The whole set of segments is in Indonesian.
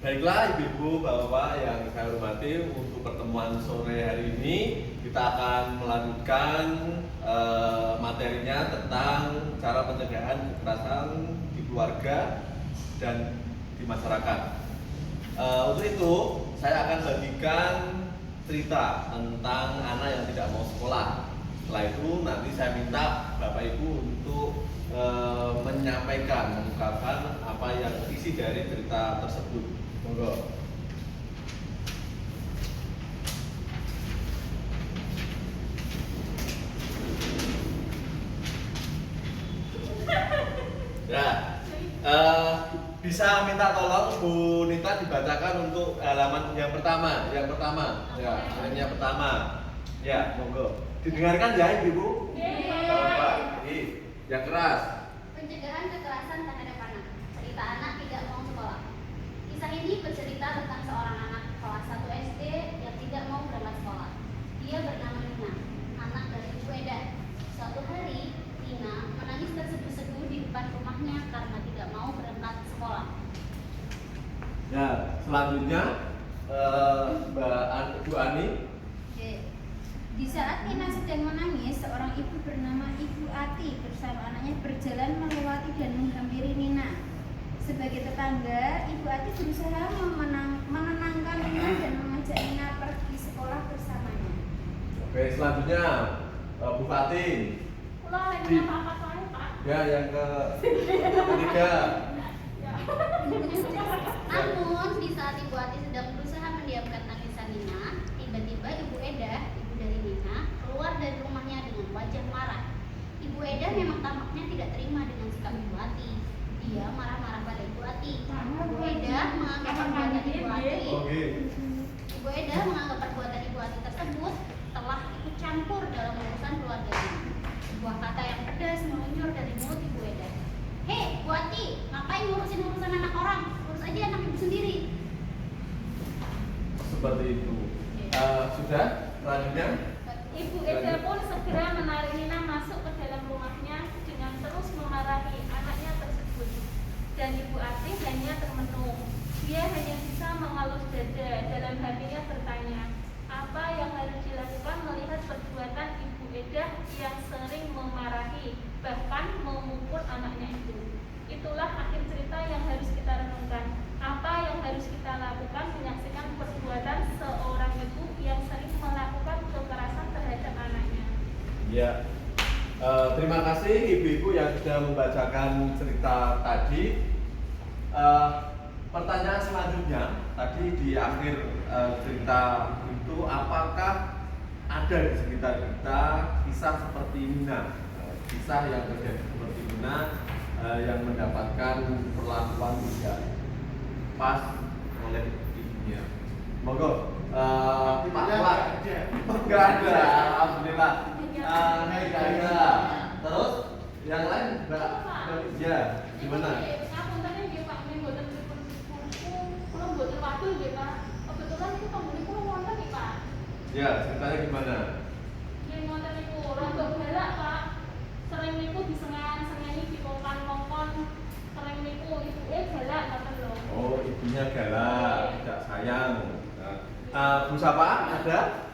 Baiklah ibu-ibu, bapak-bapak yang saya hormati, untuk pertemuan sore hari ini kita akan melanjutkan materinya tentang cara pencegahan kekerasan di keluarga dan di masyarakat. Untuk itu saya akan bagikan cerita tentang anak yang tidak mau sekolah. Setelah itu nanti saya minta bapak ibu untuk menyampaikan, mengungkapkan apa yang isi dari cerita tersebut. Monggo. Ya, bisa minta tolong Bu Nita dibacakan untuk halaman yang pertama. Yang pertama. Ya, monggo. Didengarkan ya ibu. Bapak, yang keras. Pencegahan kekerasan terhadap anak. Cerita anak tidak mau sekolah. Kisah ini bercerita tentang seorang anak kelas 1 SD yang tidak mau berangkat sekolah. Dia bernama Nina, anak dari Ibu Eda. Suatu hari, Nina menangis terseduh-seduh di depan rumahnya karena tidak mau berangkat sekolah. Ya, selanjutnya Ibu Ani. Di saat Nina sedang menangis, seorang ibu bernama Ibu Ati bersama anaknya berjalan melewati dan menghampiri Nina. Sebagai tetangga, Ibu Ati berusaha menenangkan Nina dan mengajak Nina pergi sekolah bersamanya. Oke, selanjutnya Bu Fatin. apa saya, Pak? Ya, yang ketiga. Namun, di saat Ibu Ati sedang berusaha mendiamkan tangisan Nina, tiba-tiba Ibu Eda, ibu dari Nina, keluar dari rumahnya dengan wajah marah. Ibu Eda memang tampaknya tidak terima dengan sikap Ibu Ati. Dia marah-marah pada Ibu Ati. Ibu Eda menganggap perbuatan Ibu Ati tersebut telah ikut campur dalam urusan keluarganya. Sebuah kata yang pedas meluncur dari mulut Ibu Eda. "Hei, Bu Ati, ngapain ngurusin urusan anak orang? Urus aja anak ibu sendiri." Seperti itu. Sudah, selanjutnya. Ibu Eda pun segera menarik Nina masuk ke dalam rumahnya dengan terus memarahi anaknya tersebut. Dan Ibu Ati hanya termenung. Dia hanya bisa mengalus dada, dalam hatinya bertanya, apa yang harus dilakukan melihat perbuatan Ibu Eda yang sering memarahi, bahkan memukul anaknya itu. Itulah akhir cerita yang harus kita renungkan. Apa yang harus kita lakukan menyaksikan perbuatan seorang ibu yang sering melakukan kekerasan terhadap anaknya. Ya, terima kasih ibu-ibu yang sudah membacakan cerita tadi. Pertanyaan selanjutnya, tadi di akhir cerita itu, apakah ada di sekitar kita kisah seperti Nina, kisah yang terjadi seperti Nina yang mendapatkan perlakuan tidak pas oleh ibunya? Monggo, Pak Wak. Enggak ada, alhamdulillah. Enggak ada. Terus yang lain Mbak Khadijah gimana? Kebetulan itu pembeli pun wonten nih, Pak. Ya, ceritanya gimana? Yang wonten niku rada galak, Pak. Sering niku disengan-sengeni dikongkon-kongkon. Sering niku ibuke galak ngoten lho. Oh, ibunya galak, tidak sayang. Bu Sapa, ada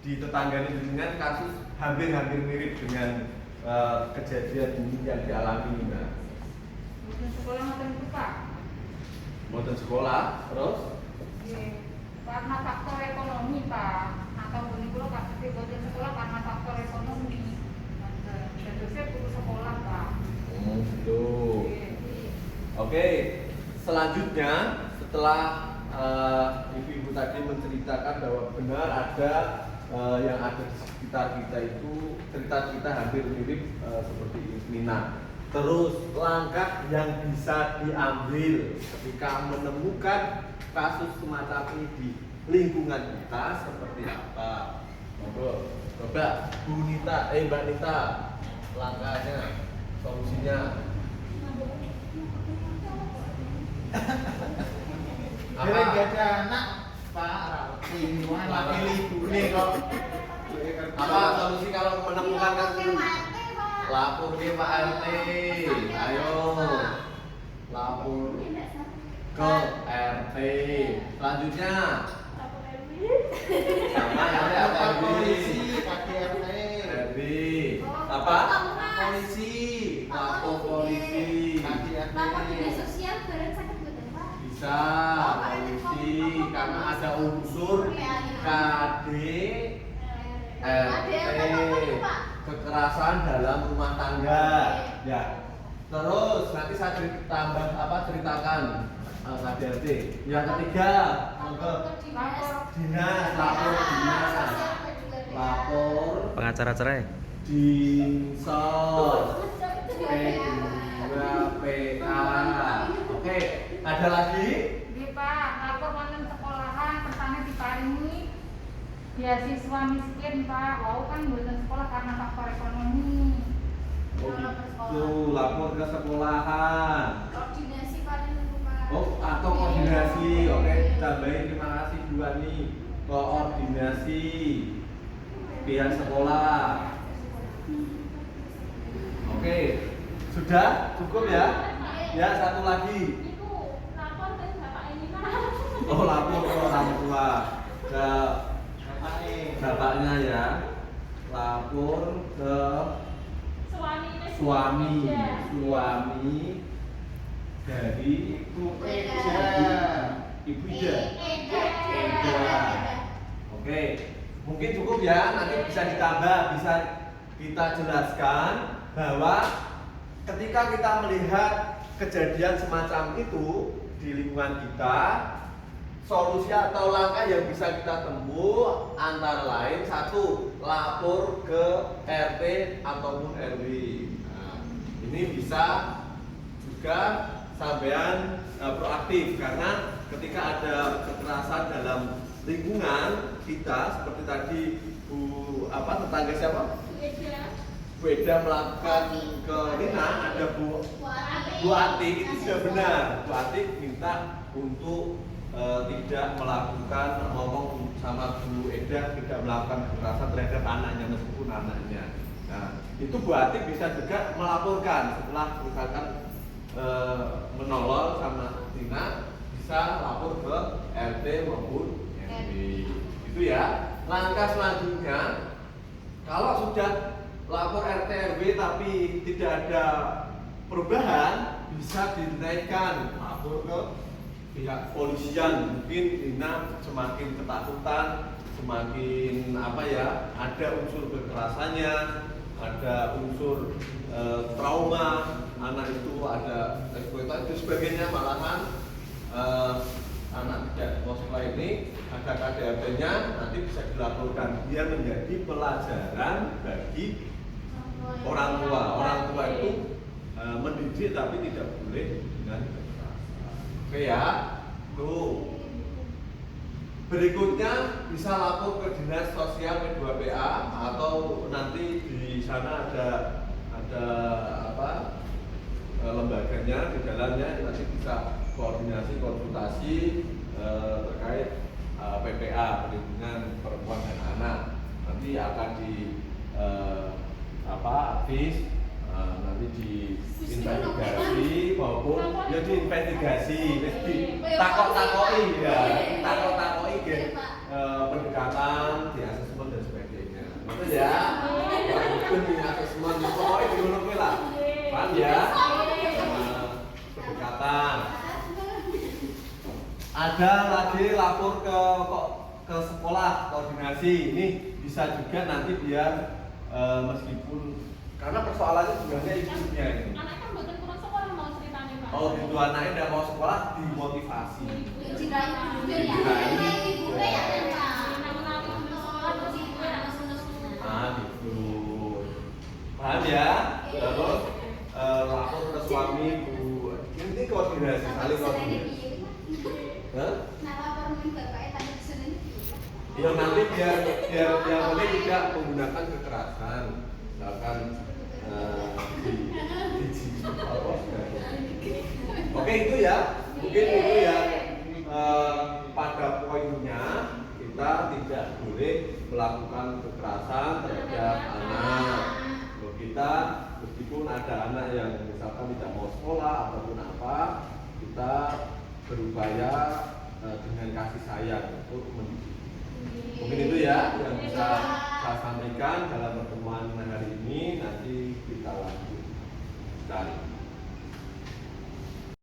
di tetangga dengan kasus hampir mirip dengan kejadian ini yang dialami Nina. Bukan sekolah ngoten niku, Pak. Boten sekolah, terus? Karena faktor ekonomi, Pak. Atau bunyi kula kasus boten sekolah karena faktor ekonomi. Terusnya putus sekolah, Pak. Gitu. Oke, selanjutnya setelah ibu-ibu tadi menceritakan bahwa benar ada yang ada di sekitar kita itu cerita kita hampir mirip seperti Nina. Terus langkah yang bisa diambil ketika menemukan kasus semacam ini di lingkungan kita seperti apa? Monggo, coba Mbak Nita, langkahnya, solusinya. Apa? Gak ada anak, Pak. Ini laki ibu nih kok. Apa solusi kalau menemukan kasus? Lapor ke Pak RT. Ayo. Lapor ke RT. KDRT. Selanjutnya lapor RW. sama yang Lapor RW. polisi, KDRT. RW. Apa? Polisi. Lapor polisi. KDRT. Lapor dinas sosial bareng sakit boten Pak. Bisa polisi karena ada unsur KD RT, kekerasan dalam rumah tangga. Ya. Terus nanti saya ceritakan KDRT. Yang ketiga, monggo. Dinas, lapor dinas. Lapor Pengacara cerai. Dinsos P2PA. Oke, ada lagi? Nggih Pak, lapor wonten sekolahan pertama diparingi beasiswa miskin Pak. Wau kan mboten sekolah karena faktor ekonomi. Oh gitu, lapor ke sekolahan. Koordinasi paling Pak. Oh, atau koordinasi. Oke, tambahin, terima kasih Bu Ani. Koordinasi pihak sekolah. Oke, sudah cukup ya? Ya, satu lagi. Iku lapor ke bapak ini Pak. Oh, lapor ke orang tua, ke bapaknya ya. Lapor ke suami dari Ibu Ida. Oke, mungkin cukup ya. Nanti bisa ditambah, bisa kita jelaskan bahwa ketika kita melihat kejadian semacam itu di lingkungan kita, solusi atau langkah yang bisa kita tempuh antara lain satu, lapor ke RT ataupun RW. Nah, ini bisa juga sampean proaktif karena ketika ada kekerasan dalam lingkungan kita seperti tadi tetangga siapa? Bu Eda melakukan ke Nina, ada Bu Ati, itu sudah benar. Bu Ati minta untuk tidak melakukan, ngomong sama Bu Eda tidak melakukan kekerasan terhadap anaknya meskipun anaknya. Nah, itu Bu Ati bisa juga melaporkan setelah misalkan menolong sama Nina, bisa lapor ke RT maupun RW. Itu ya. Langkah selanjutnya, kalau sudah lapor RT RW tapi tidak ada perubahan, bisa dinaikkan lapor ke pihak polisian. Mungkin Nina semakin ketakutan, semakin ada unsur kekerasannya, ada unsur trauma, anak itu ada eksploitasi dan sebagainya, malahan anak tidak mau sekolah ini ada KDRT-nya, nanti bisa dilaporkan. Dia menjadi pelajaran bagi orang tua. Orang tua itu mendidik tapi tidak boleh dengan kekerasan. Oke ya, tuh. Berikutnya bisa lapor ke dinas sosial P2PA atau nanti di sana ada lembaganya di dalamnya, nanti bisa koordinasi konsultasi terkait PPA, perlindungan perempuan dan anak. Nanti akan di advis, nanti diinvestigasi maupun ya diinvestigasi, takoi pendekatan, di asesmen dan sebagainya. Betul ya? Betul di asesmen, pokoknya diurut lah, paham ya? Pendekatan. Ada lagi lapor ke sekolah, koordinasi. Ini bisa juga nanti biar meskipun karena persoalannya sebenarnya ibunya ini. Anak kan bukan kurang sekolah mau ceritanya Pak. Oh gitu, anaknya tidak mau sekolah, dimotivasi. Gitu. Paham ya? Terus lapor ke suami, Bu. Ini koordinasi, saling koordinasi. Ya nanti biar tidak menggunakan kekerasan, misalkan Oke itu ya, mungkin itu ya pada poinnya kita tidak boleh melakukan kekerasan terhadap anak. Kita meskipun ada anak yang misalkan tidak mau sekolah ataupun apa, kita berupaya dengan kasih sayang untuk mendidik. Mungkin itu ya yang bisa saya sampaikan dalam pertemuan hari ini. Nanti kita lanjut